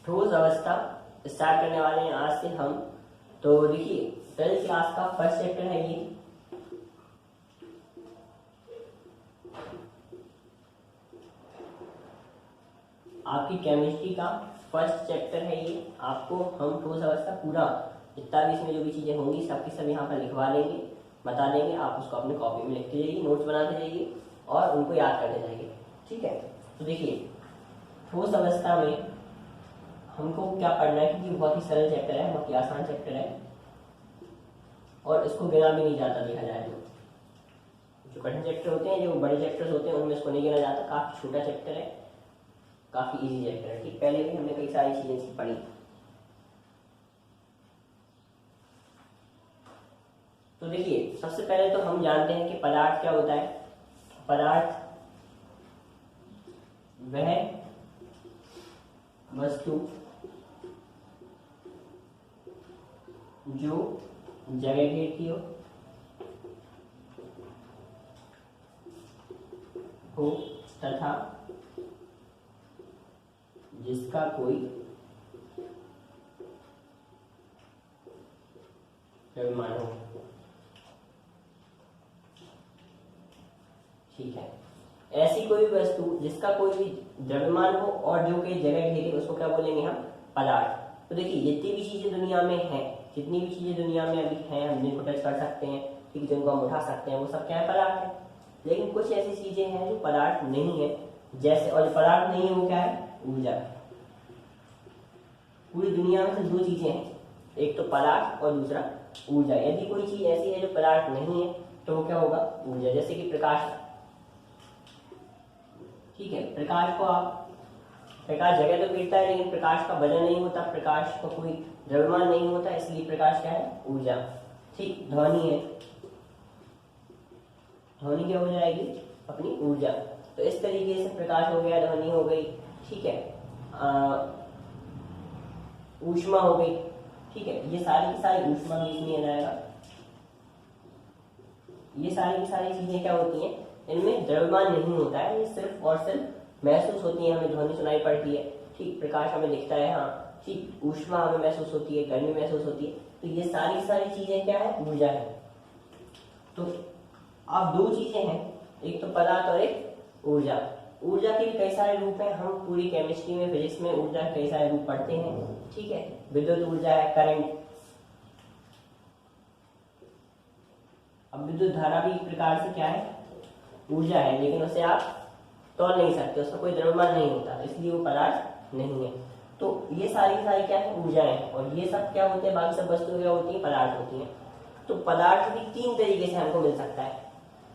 ठोस अवस्था स्टार्ट करने वाले हैं आज से हम। तो देखिए 12th क्लास का फर्स्ट चैप्टर है ये। आपकी केमिस्ट्री का फर्स्ट चैप्टर है ये। आपको हम ठोस अवस्था पूरा जितना भी इसमें जो भी चीज़ें होंगी सबकी सब यहाँ पर लिखवा लेंगे, बता देंगे। आप उसको अपने कॉपी में लिखते जाइए, नोट्स बनाते जाइए और उनको याद करते जाइए। ठीक है, तो देखिए ठोस अवस्था में हमको क्या पढ़ना है, क्योंकि बहुत ही सरल चैप्टर है, बहुत ही आसान चैप्टर है और इसको गिना भी नहीं जाता। देखा जाए तो जो कठिन चैप्टर होते हैं, जो बड़े चैप्टर्स होते हैं, उनमें इसको नहीं गिना जाता। काफ़ी छोटा चैप्टर है, काफ़ी इजी चैप्टर है। ठीक, पहले भी हमने कई सारी चीज़ें पढ़ी। तो देखिए सबसे पहले तो हम जानते हैं कि पदार्थ क्या होता है। पदार्थ वह वस्तु जो जगह घेरती हो तथा जिसका कोई द्रव्यमान हो। ठीक है, ऐसी कोई वस्तु जिसका कोई भी द्रव्यमान हो और जो कोई जगह घेरे, उसको क्या बोलेंगे हम? पदार्थ। तो देखिए जितनी भी चीजें दुनिया में हैं, जितनी भी चीजें दुनिया में अभी हैं, हम जिनको टच कर सकते हैं, ठीक, जिनको हम उठा सकते हैं, वो सब क्या है? पदार्थ है। लेकिन कुछ ऐसी चीजें हैं जो पदार्थ नहीं है, जैसे, और जो पदार्थ नहीं है वो क्या है? ऊर्जा। पूरी दुनिया में सिर्फ दो चीजें हैं, एक तो पदार्थ और दूसरा ऊर्जा। यदि कोई चीज ऐसी है जो पदार्थ नहीं है तो वो क्या होगा? ऊर्जा। जैसे कि प्रकाश। ठीक है, प्रकाश को प्रकाश जगह तो गिरता है लेकिन प्रकाश का वजन नहीं होता, प्रकाश का कोई द्रव्यमान नहीं होता, इसलिए प्रकाश क्या है? ऊर्जा। ठीक, ध्वनि है, ध्वनि क्या हो जाएगी? अपनी ऊर्जा। तो इस तरीके से प्रकाश हो गया, ध्वनि हो गई, ठीक है, ऊष्मा हो गई। ठीक है, ये सारी की सारी ऊष्मा भी इसमें आ जाएगा। ये सारी की सारी चीजें क्या होती हैं? इनमें द्रव्यमान नहीं होता है, ये सिर्फ और सिर्फ महसूस होती है। हमें ध्वनि सुनाई पड़ती है, ठीक, प्रकाश हमें दिखता है, हाँ ठीक, ऊष्मा हमें महसूस होती है, गर्मी महसूस होती है। तो ये सारी सारी चीजें क्या है? ऊर्जा है। तो अब दो चीजें हैं, एक तो पदार्थ और एक ऊर्जा। ऊर्जा के भी कई सारे रूप हैं, हम पूरी केमिस्ट्री में, फिजिक्स में ऊर्जा के कई सारे रूप पढ़ते हैं। ठीक है, विद्युत ऊर्जा है, करंट। अब विद्युत धारा भी एक प्रकार से क्या है? ऊर्जा है, लेकिन उसे आप तोल नहीं सकते, उसका कोई द्रव्यमान नहीं होता, इसलिए वो पदार्थ नहीं है। तो ये सारी सारी क्या है? ऊर्जाएं हैं। और ये सब क्या होते हैं? बाकी सब वस्तुएं क्या होती हैं? पदार्थ होती हैं। तो पदार्थ भी तीन तरीके से हमको मिल सकता है।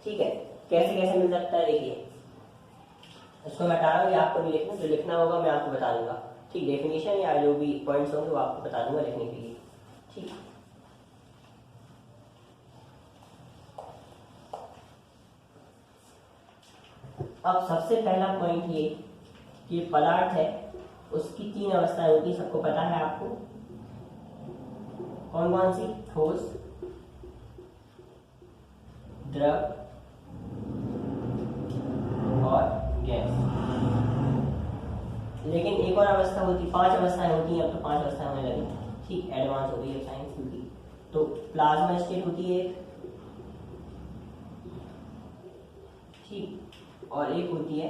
ठीक है, कैसे कैसे मिल सकता है? देखिए इसको मैं हटा रहा हूँ, ये आपको नहीं लिखना, जो लिखना होगा मैं आपको बता दूंगा। ठीक, डेफिनेशन या जो भी पॉइंट्स होंगे वो आपको बता दूंगा लिखने के लिए। ठीक, अब सबसे पहला पॉइंट ये कि पदार्थ है, उसकी तीन अवस्थाएं होती, सबको पता है आपको। कौन कौन सी? ठोस, द्रव और गैस। लेकिन एक और अवस्था होती, पांच अवस्थाएं होती हैं, अब तो पांच अवस्थाएं होने लगी। ठीक, एडवांस हो गई है साइंस की। तो प्लाज्मा स्टेट होती है एक, ठीक, और एक होती है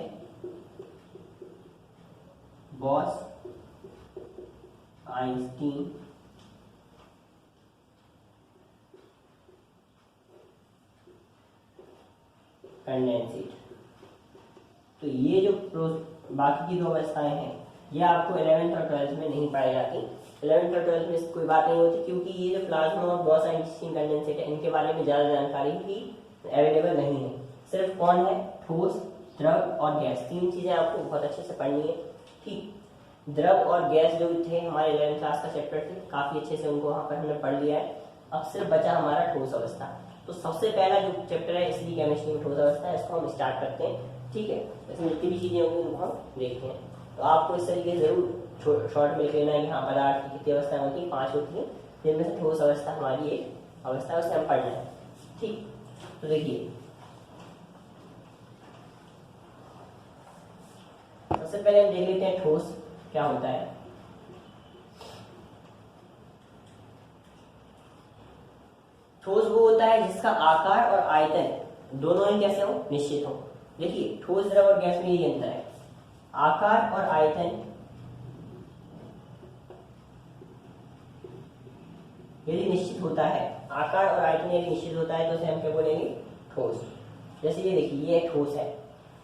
बॉस आइंस्टीन कंडेंसेट। तो ये जो बाकी की दो अवस्थाएं हैं ये आपको 11th और 12th में नहीं पढ़ाई जाती। 11th और 12th में कोई बात नहीं होती, क्योंकि ये जो प्लाज्मा और बॉस आइंस्टीन कंडेंसेट है, इनके बारे में ज़्यादा जानकारी भी अवेलेबल नहीं है। सिर्फ कौन है? ठोस, द्रव और गैस, तीन चीज़ें आपको बहुत अच्छे से पढ़नी है। ठीक, द्रव और गैस जो थे हमारे 11th क्लास का चैप्टर थे, काफ़ी अच्छे से उनको वहाँ पर हमने पढ़ लिया है। अब सिर्फ बचा हमारा ठोस अवस्था। तो सबसे पहला जो चैप्टर है इसलिए केमिस्ट्री में ठोस अवस्था है, इसको हम स्टार्ट करते हैं। ठीक है, इसमें जितनी भी चीज़ें होंगी उनको हम देखते हैं। तो आपको इस तरीके से जरूर शॉर्ट में लिख लेना है कि हाँ पदार्थ की कितनी अवस्थाएं होती हैं? 5 होती हैं, जिनमें से ठोस अवस्था हमारी एक अवस्था है, उसे हम पढ़ना है। ठीक, तो देखिए सबसे पहले हम देख लेते हैं ठोस क्या होता है। ठोस वो होता है जिसका आकार और आयतन दोनों ही कैसे हो, निश्चित हो। देखिए ठोस, द्रव और गैस में यही अंतर है, आकार और आयतन यदि निश्चित होता है, आकार और आयतन यदि निश्चित होता है तो उसे हम क्या बोलेंगे, ठोस। जैसे ये देखिए ये एक ठोस है,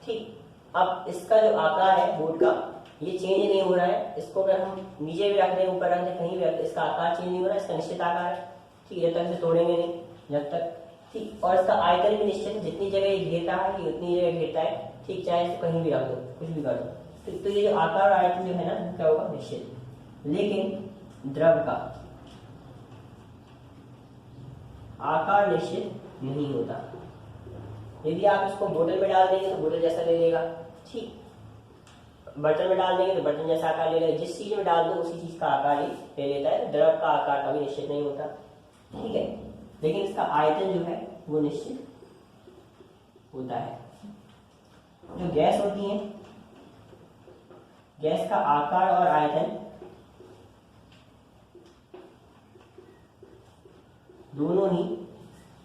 ठीक। अब इसका जो आकार है बोर्ड का, ये चेंज नहीं हो रहा है। इसको अगर हम नीचे भी रख दें, ऊपर रख दें, कहीं भी रख दें, इसका आकार चेंज नहीं हो रहा है, इसका निश्चित आकार है, ठीक। जब तक इसे तोड़ेंगे नहीं, जब तक, ठीक। और इसका आयतन भी निश्चित है, जितनी जगह ये घेरता है ये उतनी जगह घेरता है, ठीक। चाहे इसको कहीं भी रख दो, कुछ भी कर दो, तो ये जो आकार और आयतन जो है ना, क्या होगा, निश्चित। लेकिन द्रव का आकार निश्चित नहीं होता। यदि आप इसको बोतल में डाल देंगे तो बोतल जैसा ले लेगा, ठीक। बर्तन में डाल देंगे तो बर्तन जैसा आकार ले लेगा। जिस चीज में डाल दो उसी चीज का आकार ही ले लेता है। द्रव का आकार कभी निश्चित नहीं होता, ठीक है। लेकिन इसका आयतन जो है वो निश्चित होता है। जो गैस होती है, गैस का आकार और आयतन दोनों ही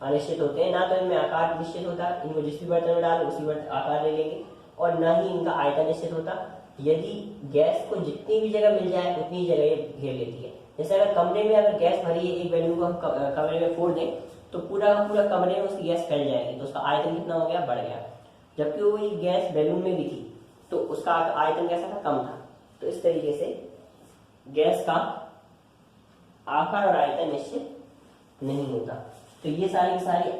अनिश्चित होते हैं। ना तो इनमें आकार निश्चित होता, इनको जिस भी बर्तन में डालो उसी बर्तन आकार ले लेंगे, और ना ही इनका आयतन निश्चित होता। यदि गैस को जितनी भी जगह मिल जाए उतनी जगह ये घेर लेती है। जैसे अगर कमरे में अगर गैस भरी है, एक बैलून को हम कमरे में फोड़ दें तो पूरा का पूरा कमरे में उसकी गैस फैल जाएगी, तो उसका आयतन कितना हो गया, बढ़ गया। जबकि वो गैस बैलून में भी थी तो उसका आयतन कैसा था, कम था। तो इस तरीके से गैस का आकार और आयतन निश्चित नहीं होता। तो ये सारी की सारी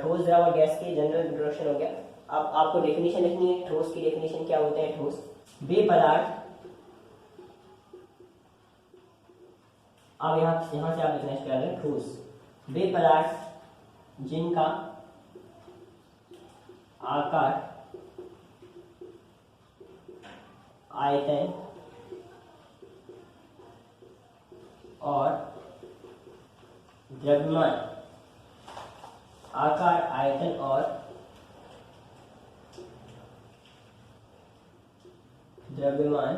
ठोस, द्रव और गैस के जनरल इंट्रोडक्शन हो गया। अब आपको डेफिनेशन लिखनी है। ठोस की डेफिनेशन क्या होता है, ठोस वे पदार्थ, अब यहां से आप लिखना स्टार्ट करें, ठोस वे पदार्थ जिनका आकार, आयतन और द्रव्यमान, आकार, आयतन और द्रव्यमान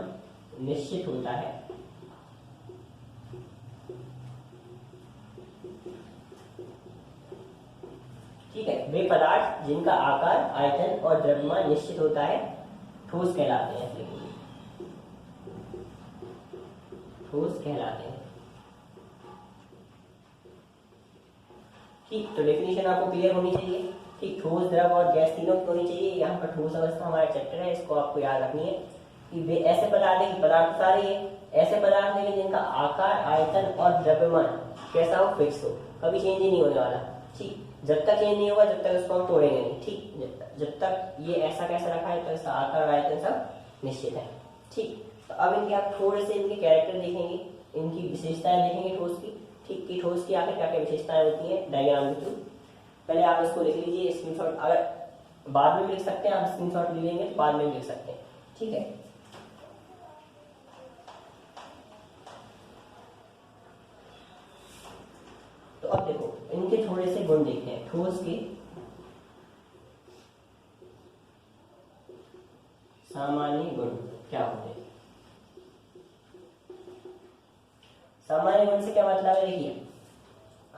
निश्चित होता है। ठीक है, वे पदार्थ जिनका आकार, आयतन और द्रव्यमान निश्चित होता है ठोस कहलाते हैं। ठोस कहलाते हैं। ठीक, तो डेफिनेशन आपको क्लियर होनी चाहिए। ठीक, ठोस, द्रव और गैस तीनों की होनी चाहिए। यहाँ पर ठोस अवस्था हमारा चैप्टर है, इसको आपको याद रखनी है कि वे ऐसे पदार्थ है कि पदार्थ सारे हैं, ऐसे पदार्थ है जिनका आकार, आयतन और द्रव्यमान कैसा हो, फिक्स हो, कभी चेंज ही नहीं होने वाला। ठीक, जब तक चेंज नहीं होगा जब तक इसको हम तोड़ेंगे नहीं। ठीक, जब तक ये ऐसा कैसा रखा है तो इसका आकार और आयतन सब निश्चित है। ठीक, तो अब इनके आप थोड़े से इनके कैरेक्टर देखेंगे, इनकी विशेषताएं देखेंगे ठोस की। ठीक, कि ठोस की आखिर क्या क्या विशेषताएं होती हैं डायग्राम के थ्रू। पहले आप इसको लिख लीजिए स्क्रीनशॉट, अगर बाद में भी लिख सकते हैं आप, स्क्रीनशॉट ले लेंगे तो बाद में भी लिख सकते हैं। ठीक है, तो अब देखो इनके थोड़े से गुण देखते हैं ठोस के। सामान्य गुण क्या होते हैं? सामान्य गुण से क्या मतलब है, देखिए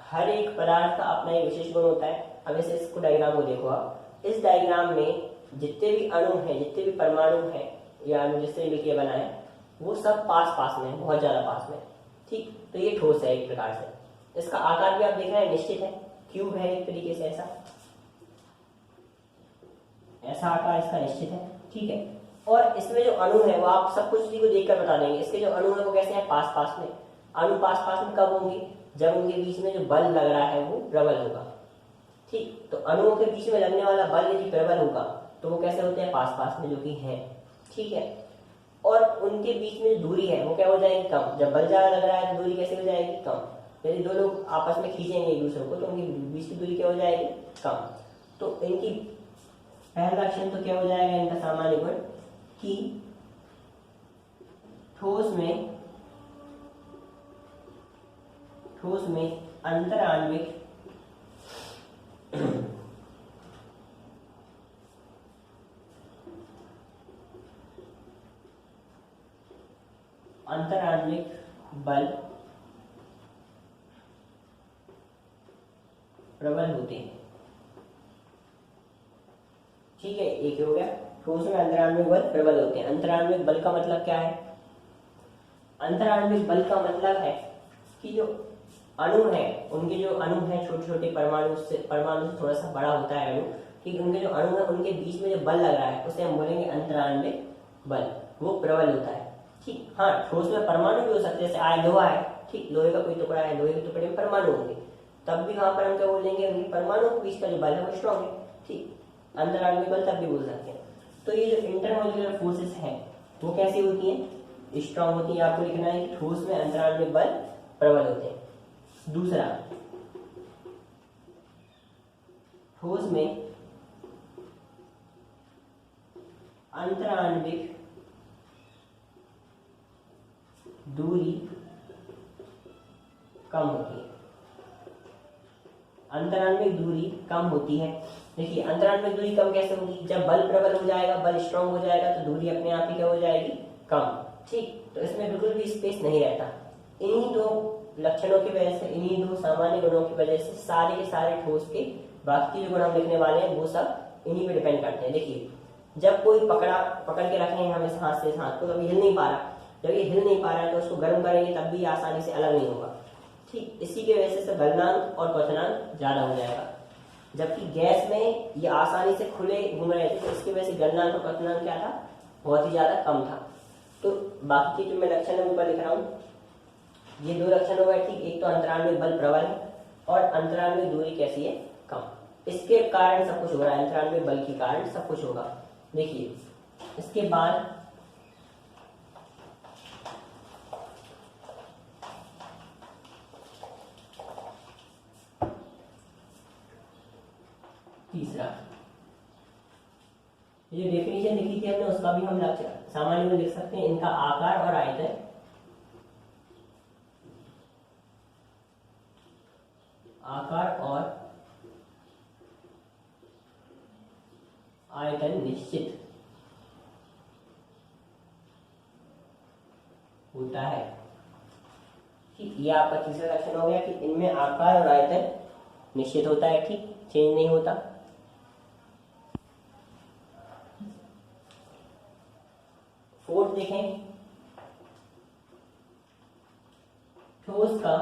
हर एक पदार्थ का अपना एक विशेष गुण होता है। अब ऐसे इसको डायग्राम को देखो आप, इस डायग्राम में जितने भी अणु हैं, जितने भी परमाणु हैं या अणु जिससे मिलकर बना है, वो सब पास पास में है, बहुत ज्यादा पास में। ठीक, तो ये ठोस है एक प्रकार से। इसका आकार भी आप देख रहे हैं निश्चित है, क्यूब है एक तरीके से, ऐसा आकार इसका निश्चित है। ठीक है, और इसमें जो अणु है वो आप सब कुछ इसी को देखकर बता देंगे। इसके जो अणु है वो कैसे हैं, पास पास में। अणु पास पास में कब होंगे, जब उनके बीच में जो बल लग रहा है वो प्रबल होगा। ठीक, तो अणुओं के बीच में लगने वाला बल यदि प्रबल होगा तो वो कैसे होते हैं, पास पास में, जो कि है। ठीक है, और उनके बीच में जो दूरी है वो क्या हो जाएगी, कम। जब बल ज्यादा लग रहा है तो दूरी कैसे हो जाएगी, कम। यदि दो लोग आपस में खींचेंगे एक दूसरे को तो उनके बीच की दूरी क्या हो जाएगी, कम। तो इनकी पहला लक्षण तो क्या हो जाएगा इनका सामान्य गुण, कि ठोस में अंतराण्विक बल प्रबल होते हैं। ठीक है, एक हो गया ठोस में अंतराण्विक बल प्रबल होते हैं। अंतराण्विक बल का मतलब क्या है? अंतराण्विक बल का मतलब है कि जो अणु है, उनके जो अणु है छोटे छोटे परमाणु से थोड़ा सा बड़ा होता है अणु, ठीक, उनके जो अणु है उनके बीच में जो बल लग रहा है उसे हम बोलेंगे अंतराण्विक बल, वो प्रबल होता है। ठीक, हाँ, ठोस में परमाणु भी हो सकते हैं, जैसे आज लोहा है, ठीक, लोहे का कोई टुकड़ा है, लोहे के टुकड़े में परमाणु होंगे, तब भी वहां पर हम क्या बोलेंगे, उनके परमाणु के बीच का जो बल है वो स्ट्रॉन्ग है। ठीक, अंतराण्विक बल तब भी बोल सकते हैं। तो ये जो इंटरमॉलिक्यूलर फोर्सेस हैं वो कैसी होती हैं? स्ट्रॉन्ग होती है। आपको लिखना है कि ठोस में अंतराण्विक बल प्रबल होते हैं। दूसरा, ठोस में अंतराण्विक दूरी कम होती है। अंतराण्विक दूरी कम होती है। देखिए, अंतराण्विक दूरी कम कैसे होगी? जब बल प्रबल हो जाएगा, बल स्ट्रॉन्ग हो जाएगा, तो दूरी अपने आप ही क्या हो जाएगी? कम। ठीक, तो इसमें बिल्कुल भी स्पेस नहीं रहता। इन्हीं दो लक्षणों की वजह से, इन्हीं दो सामान्य गुणों की वजह से सारे के सारे ठोस के बाकी जो गुण हम लिखने वाले हैं वो सब इन्हीं पे डिपेंड करते हैं। देखिए, जब कोई पकड़ के रखे हैं हम इस हाथ से इस हाथ को, तो अभी हिल नहीं पा रहा। जब ये हिल नहीं पा रहा है तो उसको गर्म करेंगे तब भी आसानी से अलग नहीं होगा। ठीक, इसी की वजह से गलनांक और क्वथनांक ज्यादा हो जाएगा। जबकि गैस में ये आसानी से खुले घूम रहे थे, तो इसकी वजह से गलनांक और क्वथनांक क्या था? बहुत ही ज्यादा कम था। तो बाकी के जो मैं लक्षण है ऊपर लिख रहा हूँ, ये दो लक्षण हो गए। ठीक, एक तो अंतराण्विक बल प्रबल है और अंतराण्विक दूरी कैसी है? कम। इसके कारण सब कुछ हो रहा है, अंतराण्विक बल के कारण सब कुछ होगा। देखिए, इसके बाद तीसरा, ये जो डेफिनेशन लिखी थी हमने उसका भी हम सामान्य में लिख सकते हैं। इनका आकार और आयतन, आकार और आयतन निश्चित होता है। ठीक, ये आपका तीसरा लक्षण हो गया कि इनमें आकार और आयतन निश्चित होता है। ठीक, चेंज नहीं होता। फोर्थ देखें, ठोस का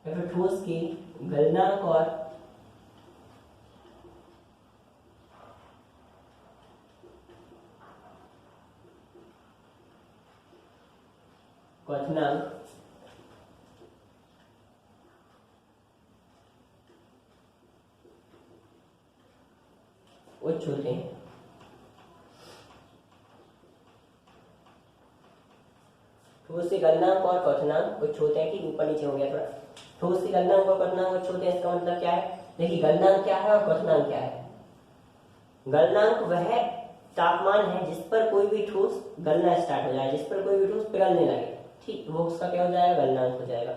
या फिर ठोस के गलनांक और क्वथनांक उच्च होते हैं। ठोस के गलनांक और क्वथनांक उच्च होते हैं। कि ऊपर नीचे हो गया थोड़ा। ठोस के गलनांक और क्वथनांक उच्च होते हैं, इसका मतलब क्या है? देखिए, गलनांक क्या है और क्वथनांक क्या है? गलनांक वह तापमान है जिस पर कोई भी ठोस गलना स्टार्ट हो जाए, जिस पर कोई भी ठोस पिघलने लगे। ठीक, वो उसका क्या हो जाएगा? गलनांक हो जाएगा।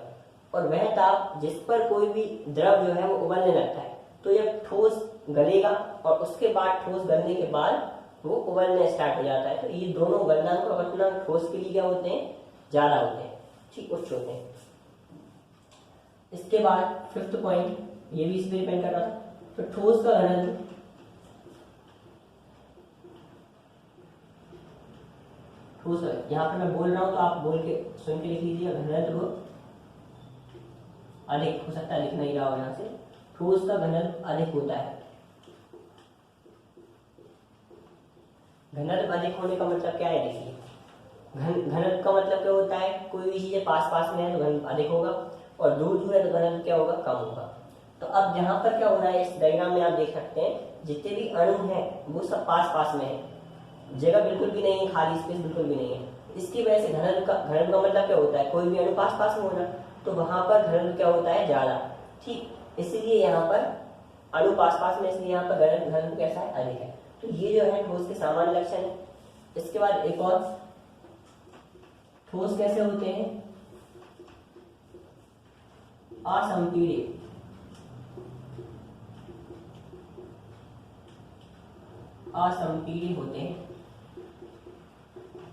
और वह ताप जिस पर कोई भी द्रव जो है वो उबलने लगता है। तो जब ठोस गलेगा और उसके बाद ठोस गलने के बाद वो उबलने स्टार्ट हो जाता है, तो ये दोनों गलनांक और क्वथनांक ठोस के लिए क्या होते हैं? ज्यादा होते हैं। ठीक, उच्च होते हैं। इसके बाद फिफ्थ पॉइंट, ये भी इस पे डिपेंड कर रहा था। तो ठोस का घनत्व, ठोस, यहाँ पे मैं बोल रहा हूं तो आप बोल के सुन के लिख लीजिए। घनत्व अधिक हो सकता है, लिखना ही रहा हो यहाँ से। ठोस का घनत्व अधिक होता है। घनत्व अधिक होने का मतलब क्या है? देखिए, घनत्व का मतलब क्या होता है? कोई भी चीजें पास पास में है तो घनत्व अधिक होगा, और दूर दूर है तो घनत्व क्या होगा? कम होगा। तो अब यहाँ पर क्या हो रहा है, इस डायग्राम में आप देख सकते हैं जितने भी अणु हैं वो सब पास पास में है, जगह बिल्कुल भी नहीं है, खाली स्पेस बिल्कुल भी नहीं है। इसकी वजह से घनत्व का मतलब क्या होता है? कोई भी अणु पास पास में होना, तो वहां पर घनत्व क्या होता है? ज्यादा। ठीक, इसीलिए यहाँ पर अणु पास पास में, इसलिए यहाँ पर घनत्व कैसा है? अधिक है। तो ये जो है ठोस के सामान्य लक्षण है। इसके बाद एक और, ठोस कैसे होते हैं? असंपीड्य। असंपीड्य होते हैं।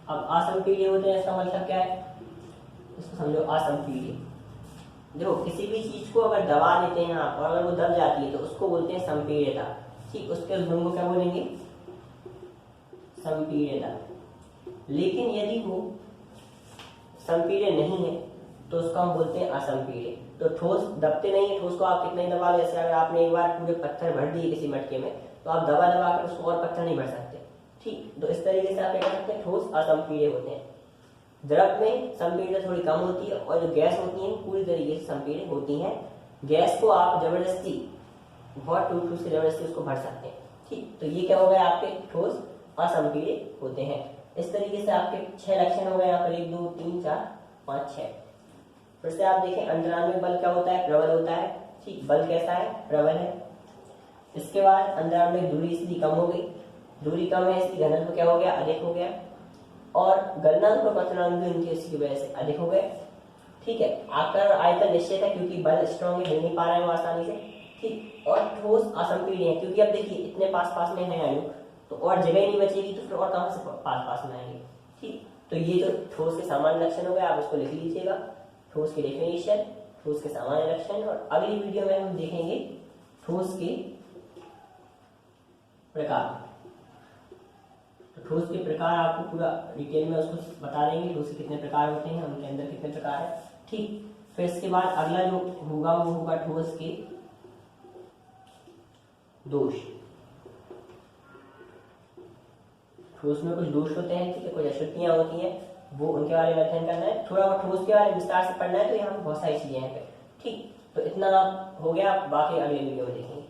अब असंपीड्य होते हैं, इसका मतलब क्या है? इसको समझो, असंपीड्य। देखो किसी भी चीज को अगर दबा देते हैं आप और अगर वो दब जाती है तो उसको बोलते हैं संपीड़ितता। ठीक, उसके उस गुण को क्या बोलेंगे? संपीड़ितता। लेकिन यदि वो संपीड़ित नहीं है तो उसको हम बोलते हैं असंपीड़ित। तो ठोस दबते नहीं है, ठोस को आप कितना ही दबा लो, जैसे अगर आपने एक बार पूरे पत्थर भर दिए किसी मटके में तो आप दबा दबा कर उसको और पत्थर नहीं भर सकते। ठीक, तो इस तरीके से आप क्या कर सकते हैं, ठोस असंपीड़ित होते हैं। द्रव में संपीड़ितता थोड़ी कम होती है और जो गैस होती है पूरी तरीके से संपीड़ित होती है। गैस को आप जबरदस्ती बहुत ठूस से जबरदस्ती उसको भर सकते हैं। ठीक, तो ये क्या हो गया, आपके ठोस असंपीड़ित होते हैं। इस तरीके से आपके 6 लक्षण हो गए यहाँ पर, 1 2 3 4 5 6। फिर से आप देखें अंतराल में बल क्या होता है, प्रबल होता है। ठीक, बल कैसा है, प्रबल है। इसके बाद अंतराल में दूरी इसकी कम हो गई, दूरी कम है इसकी घनत्व क्या हो गया, अधिक हो गया। और गलनांक और पतनांक भी उनकी इसकी वजह से अधिक हो गए। ठीक है, आकार और आयतन निश्चित है क्योंकि बल स्ट्रॉन्ग है, हिल नहीं पा रहे हैं वो आसानी से। ठीक, और ठोस असंपीड़ित है क्योंकि अब देखिए इतने पास पास में है अणु तो और जगह ही नहीं बचेगी तो फिर और कहां से पास पास में आएंगे। ठीक, तो ये जो ठोस के सामान्य लक्षण हो गए आप उसको लिख लीजिएगा, ठोस के डेफिनेशन, ठोस के सामान्य लक्षण। और अगली वीडियो में हम देखेंगे ठोस के प्रकार। तो ठोस के प्रकार आपको पूरा डिटेल में उसको बता देंगे, ठोस के कितने प्रकार होते हैं, उनके अंदर कितने प्रकार है। ठीक, फिर इसके बाद अगला जो होगा वो होगा ठोस के दोष। ठोस में कुछ दोष होते हैं, ठीक है, कुछ अशुद्धियां होती हैं, वो उनके बारे में अध्ययन करना है। थोड़ा बहुत ठोस के बारे में विस्तार से पढ़ना है तो यहाँ पे बहुत सारी चीजें हैं। ठीक, तो इतना हो गया, बाकी अगले वीडियो में देखेंगे।